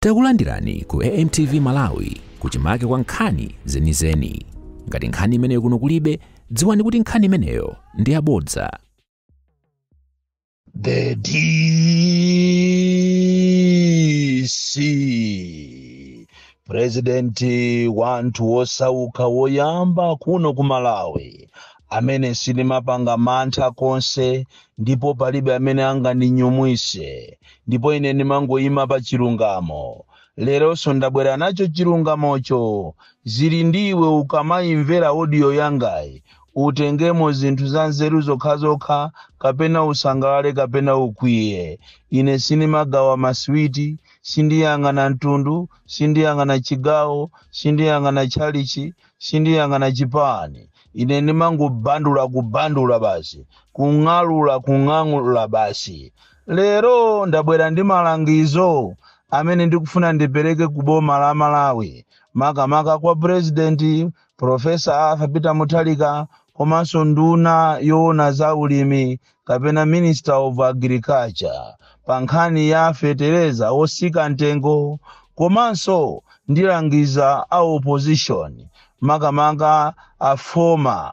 Takulandirani ku AMTV Malawi kuchimake kwa nkhani zenizeni. Ngati nkhani imeneyo kuno kulibe, dziwani kuti nkhani imeneyo ndi yabodza. The DC President wantu wosauka woyamba kuno ku Malawi amene silimapanga mantha konse ndipo palibe amene angandinyumwise ndipo ine ndimangoyima pa chilungamo. Leronso ndabwera nacho chilungamocho. Zili ndiwe ukamayimvera audio yangayi utengemo zinthu za nzeru zokhazokha kapena usangalale kapena ukwiye. Ine sinimagawa maswiti, sindiyang'ana mtundu, sindiyang'ana chigawo, sindiyang'ana chalichi, sindiyang'ana chipani. Ine ndimangobandula basi, kung'alula basi. Lero ndabwera ndi malangizo amene ndikufuna ndipereke ku boma la Malawi, makamaka kwa President Professor Arthur Peter Mutharika komanso nduna yoona za ulimi kapena Minister of Agriculture pa nkhani ya fetereza osika ntengo, komanso ndilangiza a opposition makamaka a former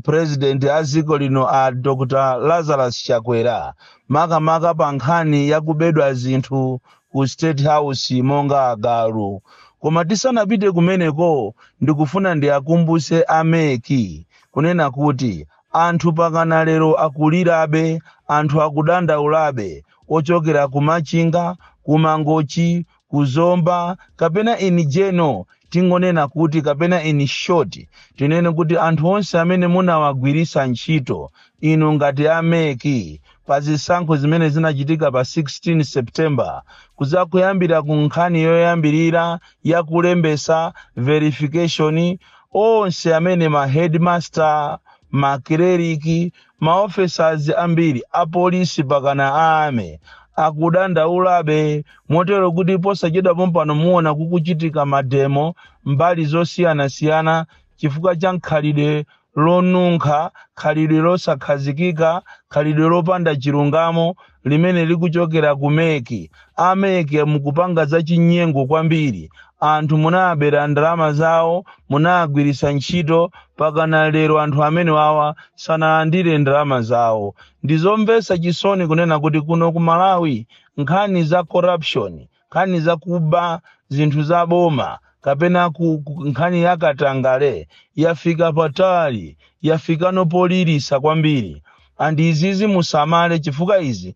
president aziko lino a Dr. Lazarus Chakwera makamaka pa nkhani ya kubedwa zinthu ku State House monga agalu. Koma tisanapite kumeneko ndikufuna ndiakumbuse ameki kunena kuti anthu pakana lero akulirabe, anthu akudandaulabe ochokera kumachinga, kumangochi, kuzomba kapena inijeno. Tingonena kuti kapena in short tinene kuti anthu onse amene munawagwirisa ntchito inu ngati ameki pa zisankho zimene zinachitika pa 16 September kuzakuyambira ku nkhani yoyambirira ya kulembesa verification, onse amene ma headmaster, ma cleric, ma officers ambiri a polisi pakana ame akudandaulabe motero kuti posachedwa pompano muona kukuchitika mademo mbali zosiyana chifukwa cha nkhalidwe lonunkha, khalidwe losakhazikika, khalidwe lopanda chilungamo limene likuchokera kumeki. Ameki mukupanga za chinyengo kwambiri. Anthu munabera ndalama zawo, munagwirisa ntchito pakana lero anthu amene wawa sanalandire ndalama zawo. Ndizomvesa chisoni kunena kuti kuno ku Malawi nkhani za corruption, nkhani za kuba zinthu za boma kapena nkhani ya katangale yafika patali, yafika nopolirisa kwambiri. Andi izizi musamale chifukwa izi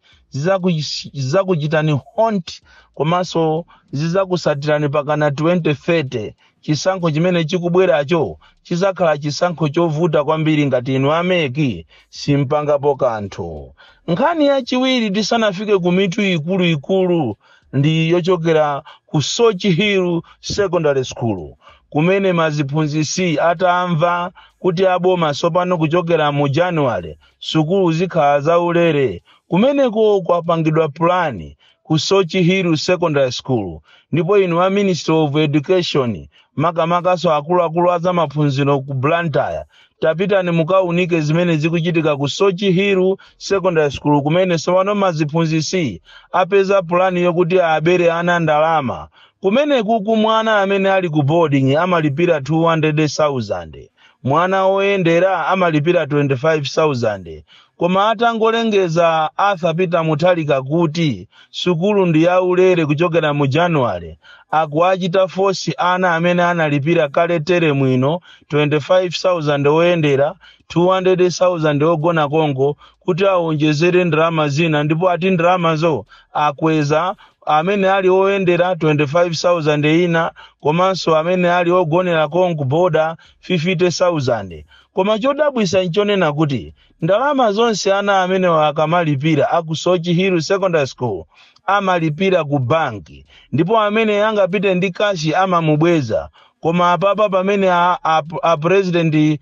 zizakuchitani haunt komanso zizakusatirani pakana 2030. Chisankho chimene chikubweracho chizakhala chisankho chovuta kwambiri ngati inu ameki simpangapo kanthu. Nkhani yachiwiri tisanafike ku mitu ikulu ndi yochokera ku Soch Hill Secondary School kumene maziphunzisi atamva kuti aboma sopano kuchokera mu January sukulu zikhala zaulere. Kumeneko kwapangidwa plani ku Soch Hill Secondary School ndipo inu wa Minister of Education makamakaso akuluakulu a zamaphunziro ku Blantyre tapitani mukaunike zimene zikuchitika ku Soch Hill Secondary School kumene sopano maziphunzisi apeza plani yokuti abere ana ndalama. Kumene kuku mwana amene ali ku boarding amalipira 200,000, mwana oyendera amalipira 25,000. Koma atangolengeza Arthur Peter Mutharika kuti sukulu ndi yaulere kuchokera mu January, akuachita force ana amene analipira kale tere mwino 25,000 oyendera, 200,000 ogona Kongo kuti aonjezere ndalama zina, ndipo ati ndalamazo akweza amene ali oyendera 25,000 ina komanso amene ali ogonera Kongo boda 50,000. Koma chodabwisa nchonena kuti ndalama zonse ana amene akamalipira aku Soch Hill Secondary School amalipira ku banki, ndipo amene angapite ndi kashi amamubweza. Koma apapa pamene a President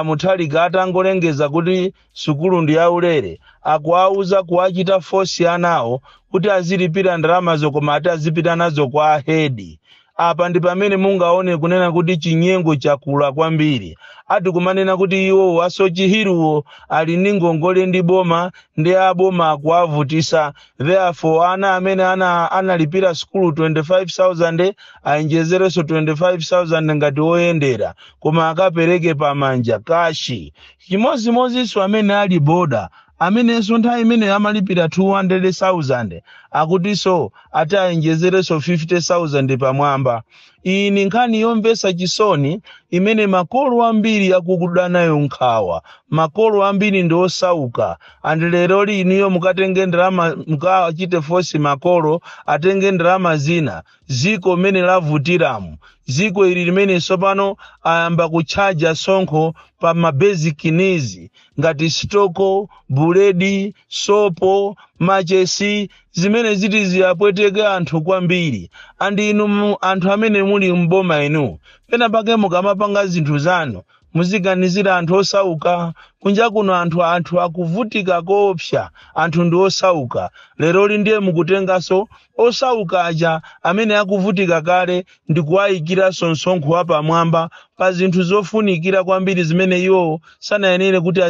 Mutharika atangolengeza kuti sukulu ndi yaulere akuauza kuachita force anawo kuti azilipira ndalamazo koma ati azipita nazo kwa head. apa ndi pamene mungaone kunena kuti chinyengo chakula kwambiri. Ati kumanena kuti iwo asochihiruwo ali ndi ngongole ndi boma ndi aboma akuavutisa. Therefore ana amene analipira skulu 25,000 ayenjezereso 25,000 ngati oyendera koma akapereke pamanja kashi. Chimozimozinso amene ali boda amenenso nthawi imene amalipira 200,000 akutiso ati ayenjezereso 50,000 pamwamba. Iyi ni nkhani yomvetsa chisoni imene makolo ambiri akukuda nayo nkhawa. Makolo ambiri ndi osauka. Andi lero liniyo mukatenge ndalama mukachite force makolo atenge ndalama zina ziko mene lavutiramu. Ziko ili limene sopano ayamba kuchaja sonkho pa mabasic needs ngati stoko, buledi, sopo, machesi zimene ziti ziyapweteke anthu kwambiri. Andi inu anthu amene muli mboma inu pena pake mukamapanga zinthu zanu muziganizira anthu osauka. Kunja kuno anthu akuvutika koopsa, anthu ndi osauka. Lero ndiye mukutengaso osauka aja amene akuvutika kale ndi kuwayikira sonkho wapamwamba pa zinthu zofunikira kwambiri zimene iwo sanayenere kuti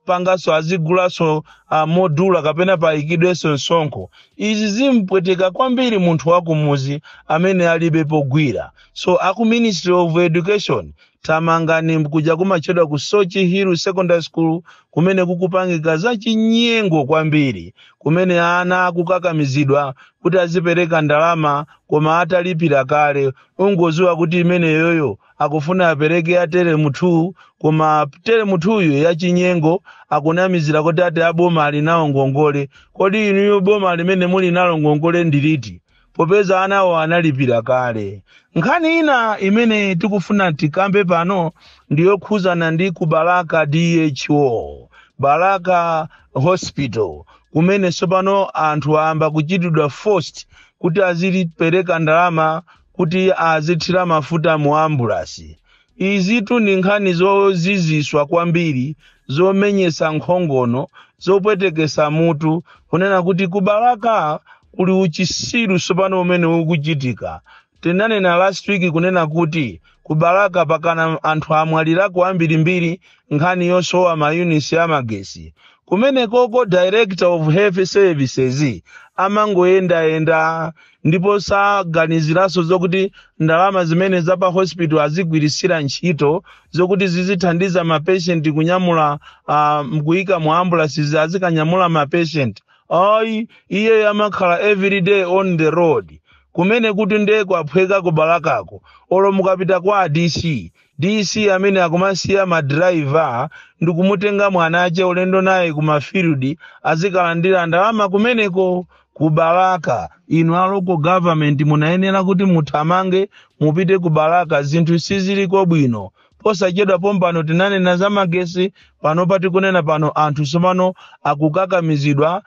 pangaso azigulaso modula kapena payikidweso sonkho. Izi zimpweteka kwambiri munthu wakumuzi amene alibe pogwira. So aku Ministry of Education tamangani kuja kumachedwa ku Sochihiru Secondary School kumene kukupangika za chinyengo kwambiri, kumene ana akukakamizidwa kuti azipereka ndalama koma atalipira kale. Ungoziwa kuti imene yoyo akufuna apereke ya teremu 2 koma teremu 2 ya chinyengo akunamizira kuti ati aboma ali nawo ngongole. Kodi inu boma limene muli nalo ngongole ndiliti popeza anawo analipira kale? Nkhani ina imene tikufuna tikambe pano ndiyokhuzana ndi ku Baraka DHO, Baraka Hospital, kumene sopano anthu amba kuchitidwa forced kuti azilipereka ndalama kuti azithira mafuta mu ambulance. Izitu ni nkhani zoziziswa kwambiri, zomenyesa nkhongono, zopwetekesa mutu, kunena kuti ku Baraka kuli uchisiru sopano umene ukuchitika. Tinanena last week kunena kuti ku Baraka pakana anthu amwalirako ambirimbiri nkhani yosowa mayunisi amagesi. Kumene koko Director of Health Services amangoyenda ndipo saganiziraso zokuti ndalama zimene zapa hospital azigwirisira ntchito zokuti zizithandiza mapatient kunyamula mkuyika mu ambulance azikanyamula mapatient. Iye amakhala every day on the road. Kumene kuti ndeko aphweka ku Barakako olo mukapita kwa DC amene akumasiya madriver ndikumutenga mwanache ulendo naye ku mafield azikalandira ndalama kumeneko ku Baraka. Inu a local government munayenera kuti muthamange mupite ku Baraka, zinthu siziliko bwino. Posachedwa pompano tinanena za magesi, pano pati kunena pano anthu sopano akukakamizidwa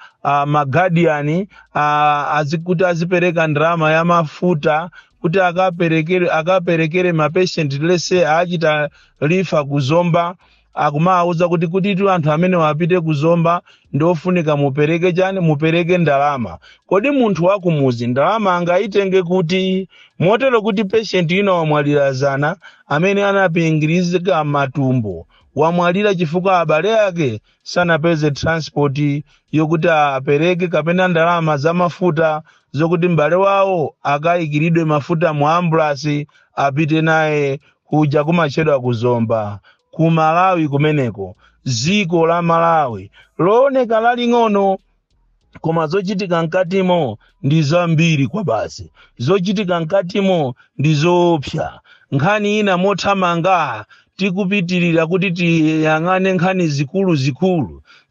magadiani azikuti azipereka ndalama ya mafuta kuti akaperekere mapatient lese achita lifa kuzomba. Akumauza kuti tu anthu amene wapite kuzomba ndofunika mupereke chani, mupereke ndalama. Kodi munthu wakumuzi ndalama angaitenge kuti? Motero kuti patient ino wamwalira zana amene anapingirizika matumbo, wamwalira chifukwa abale yake sanapeze transport yokuti apereke kapena ndalama za mafuta zokuti mbale wawo akayikiridwe mafuta mu ambulance apite naye kuja kumachedwa kuzomba. Ku Malawi kumeneko, ziko la Malawi looneka laling'ono koma zochitika nkatimo ndi zambiri kwa basi. Zochitika nkatimo ndi zoopsa. Nkhani ina mothamanga tikupitirira kuti tiyang'ane nkhani zikulu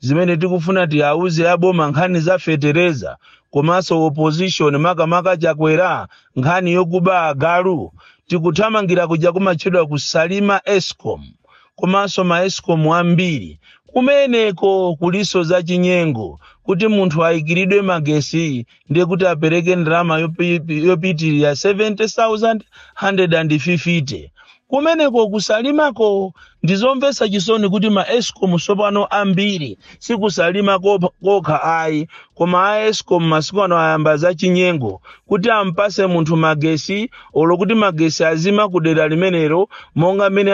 zimene tikufuna tiyauze aboma, nkhani za fetereza komanso opposition makamaka chakwera nkhani yokuba agalu. Tikuthamangira kuja kumachedwa kusalima Eskom komanso ma Eskom ambiri kumeneko kuliso za chinyengo kuti munthu ayikiridwe magesi ndiye kuti apereke ndalama yopitirira 70,150. kumeneko kusalimako ndizomvesa chisoni kuti ma Eskom sopano ambiri sikusalima kokha ayi, koma a Eskom masiku ano ayamba za chinyengo kuti ampase munthu magesi olo kuti magesi azima kudera limenero monga mene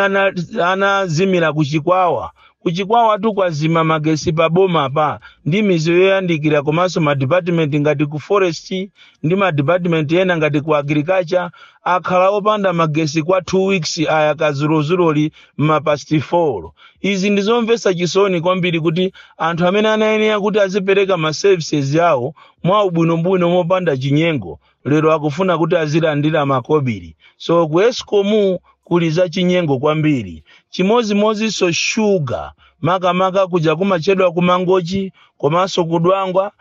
anazimira kuchikwawa. Kuchikwawa tu kwazima magesi pa boma pa ndi mizi yoyandikira komanso ma department ngati ku forest ndi ma department ena ngati ku agriculture akhala opanda magesi kwa 2 weeks aya kazulozuloli ma past 4. Izi ndizomvesa chisoni kwambiri kuti anthu amene anayenera kuti azipereka ma services yawo mwa ubwinobwino mopanda chinyengo lero akufuna kuti azilandira makobiri. So ku Eskom kuli za chinyengo kwambiri. Chimozimozi so sugar makamaka kuja kumachedwa kumangochi komanso kudwangwa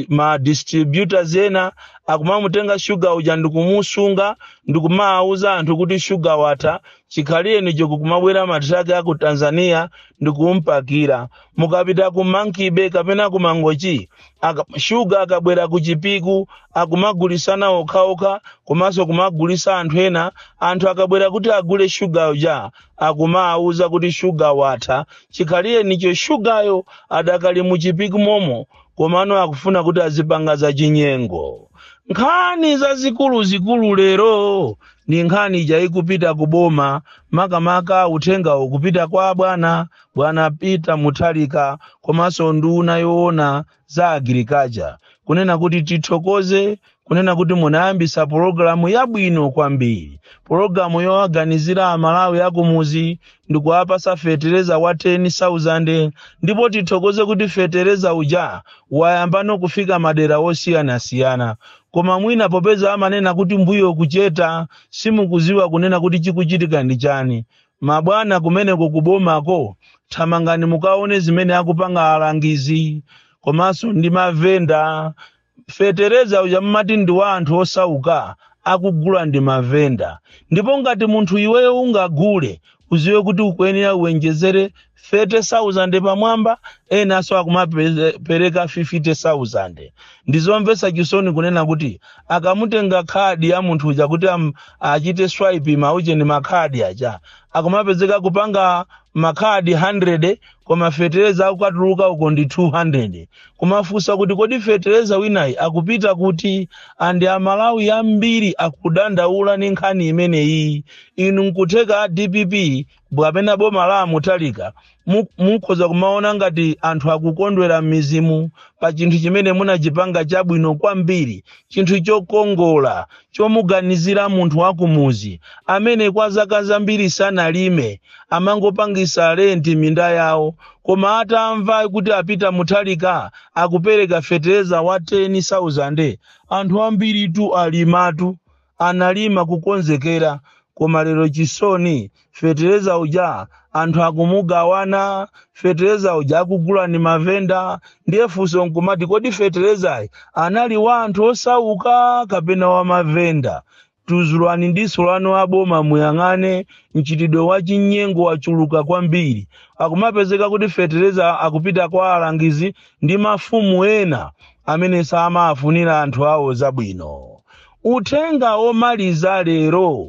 ma distributors ena akumamutenga sugar uja ndikumusunga ndikumauza anthu kuti sugar wata chikhalire nicho kumabwera matraki aku Tanzania ndikumpakira. Mukapita ku Monkey Bay kapena ku Mangochi sugar akabwera ku Chipiku akumagulisana okhaokha komanso kumagulisa anthu ena. Anthu akabwera kuti agule sugar uja akumauza kuti sugar wata chikhalire nicho sugaryo adakali mu Chipiku momo komano akufuna kuti azipanga za chinyengo. Nkhani za zikulu lero ni nkhani ija ikupita kuboma makamaka uthenga ukupita kwa bwana Peter Mutharika komanso nduna yoona za agriculture kunena kuti tithokoze kunena kuti munayambisa programu yabwino kwambiri. Programu yowaganizira amalawi akumuzi ndikuwapasa fetereza wa 10,000 ndipo tithokoze kuti fetereza uja wayambano kufika madera osiyana-siyana. Koma mwina popeza amanena kuti mbuyo kucheta simukuziwa kunena kuti chikuchitika ndi chani. Mabwana kumeneko kubomako thamangani mukaone zimene akupanga alangizi komanso ndi mavenda. Fetereza uja mmati ndi wa anthu osauka akugula ndi mavenda. Ndipo ngati munthu iweyo ungagule uziwe kuti ukuyenera uwenjezere 30,000 pamwamba ena so akumapereka 50,000. Ndizomvesa chisoni kunena kuti akamutenga khadi ya munthu uja kuti achite swipe mauche ni makhadi aja akumapezeka kupanga makhadi 100 koma fetereza akukatuluka uko ndi 200. Kumafusa kuti kodi fetereza winayi akupita kuti andi amalawi ambiri akudandaula ni nkhani imeneyi. Inu nkutheka DPP bwapena boma la Mutharika mukhoza kumaona ngati anthu akukondwera mizimu pa chinthu chimene munachipanga chabwino kwambiri, chinthu chokongola chomuganizira munthu wakumuzi amene kwa zaka zambiri sanalime amangopangisa renti minda yawo. Koma atamva kuti apita Mutharika akupereka fetereza wa 10,000 anthu ambiri tu alimatu analima kukonzekera. Koma lero chisoni fetereza uja anthu akumugawana, fetereza uja akugula ni mavenda. Ndiye funso nkumati kodi fetereza anali wa anthu osauka kapena wa mavenda? Tuzulwani ndiso lano aboma muyang'ane mchitidwe wa chinyengo wachuluka kwambiri. Akumapezeka kuti fetereza akupita kwa alangizi ndi mafumu ena amene samafunira anthu awo zabwino. Uthenga omaliza lero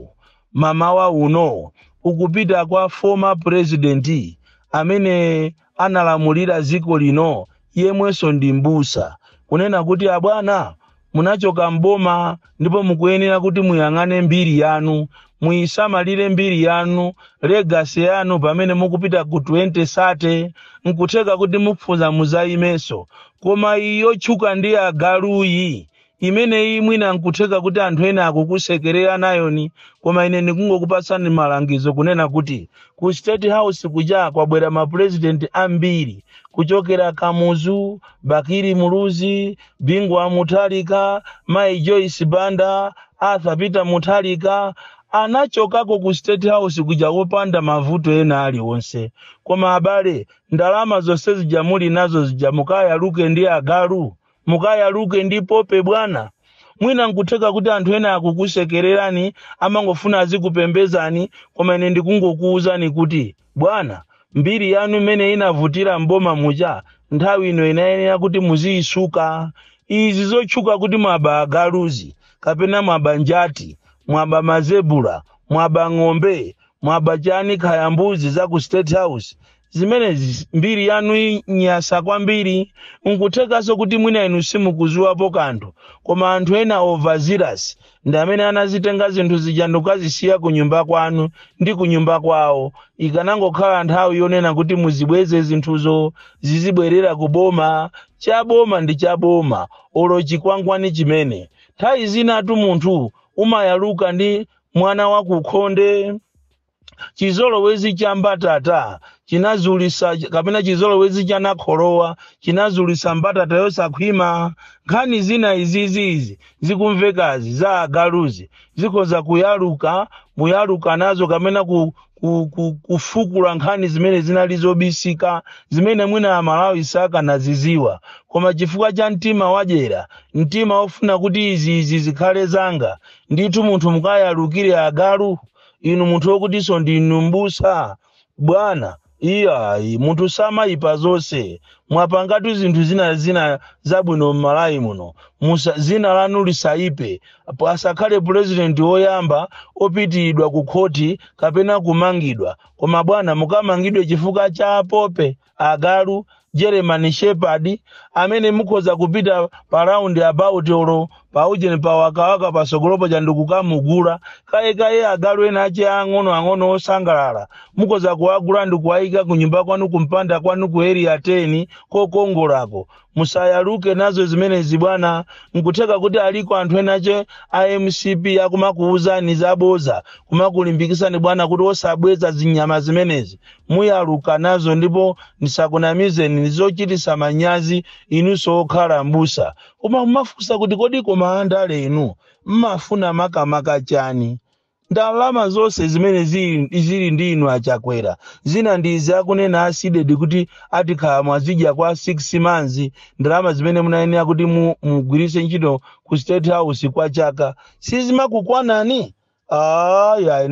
mamawa uno ukupita kwa former president amene analamulira ziko lino yemweso ndi mbusa kunena kuti abwana munachoka mboma ndipo mukuyenera kuti muyang'ane mbiri yanu, muyisamalire mbiri yanu, legacy yanu pamene mukupita ku 2030 nkutheka kuti mupfuza muzayimeso. Koma iyo tchuka ndi agaluyi imene mwina nkutheka kuti anthu ena akukusekerera nayoni. Koma ine ndikungokupasani malangizo kunena kuti ku State House kuja kwabwera ma president ambiri kuchokera Kamuzu, Bakiri Muluzi, Bingwa Mutharika, Mai Joyce Banda, Arthur Peter Mutharika anachokako ku State House kuja wopanda mavuto ena aliwonse. Koma abale ndalama zonse zijamuli nazo zijamukaya luke ndi agalu mukaya luke ndi pope bwana. Mwina nkutheka kuti anthu ena akukusekererani amangofuna azikupembezani. Koma ine ndikungokuuzani kuti bwana mbiri yanu imene inavutira mboma muja nthawi ino inayenera kuti muziyisuka. Izi zotchuka kuti mwaba agaluzi kapena mwaba njati, mwaba mazebula, mwaba ng'ombe, mwabachani khaya mbuzi za ku State House zimene mbiri yanu nyasa kwambiri nkuthekaso kuti mwina inu simukuziwapo kanthu koma anthu ena overzealous ndi amene anazitenga zinthu zija ndikukazisiya ku nyumba kwanu ndi ku nyumba kwawo ikanangokhala nthawi yonena kuti muzibweze zinthuzo zizibwerera kuboma chaboma ndi chaboma olo chikwangwani chimene nthawi zinatu munthu umayaluka ndi mwana wa kukhonde chizolowezi cha mbatata chinazulisa kapena chizolowezi cha nakholowa chinazulisa mbatata yosakhwima nkhani zina izizi zikumvekazi za agaluzi zikhoza kuyaluka muyaluka nazo kamena kufukula nkhani zimene zinalizobisika zimene mwina Malawi sakanaziziwa koma chifukwa cha mtima wajera mtima ofuna kuti izi zikhale zanga ndithu munthu mukayalukire agalu inu munthu wokutiso ndinu mbusa bwana iyayi munthu samayipa zonse mwapangatu zinthu zina zabwino m'Malawi muno zina lanu lisaipe asakhale president woyamba opitidwa ku khoti kapena kumangidwa koma bwana mukamangidwe chifukwa cha apope agalu Jeremy Shepherd amene mukhoza kupita pa round about olo paujeni pa wakawaka pasogolopo chandukukamugula kaye agalu ena ache ang'ono osangalala mukhoza kuwagula ndi kuwayika ku nyumba kwanu kumpanda kwanu ku area 10 kokongolako musayaluke nazo zimenezi bwana nkutheka kuti aliko anthu enache IMCP akumakuuzani zaboza kumakulimbikisani bwana kuti osabweza zinyama zimenezi muyaluka nazo ndipo nisakunamizeni nizochitisa manyazi inunso okhala mbusa koma mumafunsa kuti kodi koma andale inu mmafuna makamaka chani ndalama zonse zimene zili ndi inu achakwera zina ndizi akunena asidedi kuti atikhala mwazidya kwa 6 months ndalama zimene munayenera kuti mugwirise ntchito ku State House kwa chaka sizimakukwanani ya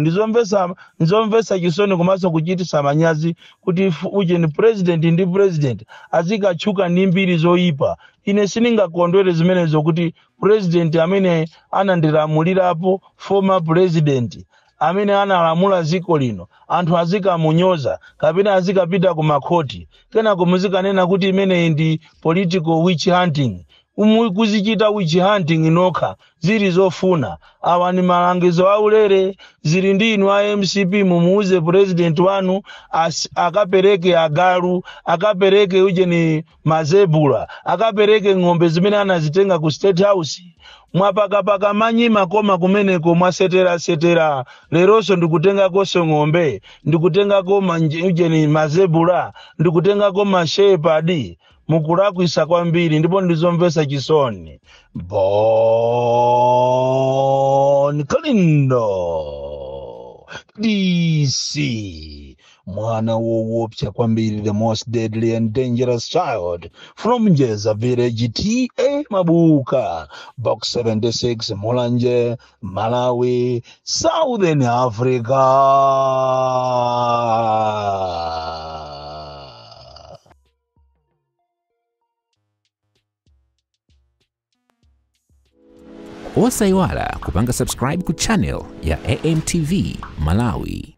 ndizomvesa chisoni komanso kuchitisa manyazi kuti ujeni president ndi president azikatchuka ndi mbiri zoyipa ine siningakondwere zimenezo kuti president amene anandilamulirapo former president amene analamula ziko lino anthu azikamunyoza kapena azikapita ku makhoti kenako muzikanena kuti imene ndi political witch hunting kuzichita witch hunting nokha zili zofuna awa ni malangizo aulere zili ndi inu IMCP mumuuze president wanu akapereke agalu akapereke ujeni mazebula akapereke ng'ombe zimene anazitenga ku State House mwapakapaka manyima koma kumeneko mwasetera leroso ndikutengako ng'ombe ndikutengako ujeni mazebula ndikutengako mashepadi mukulakwisa kwambiri ndipo ndizomvesa chisoni Bon Kalindo DC mwana woopsa kwambiri the most deadly and dangerous child from Njeza village TA Mabuka box 76 Mulanje Malawi Southern Africa. Osaiwala kupanga subscribe ku channel ya AMTV Malawi.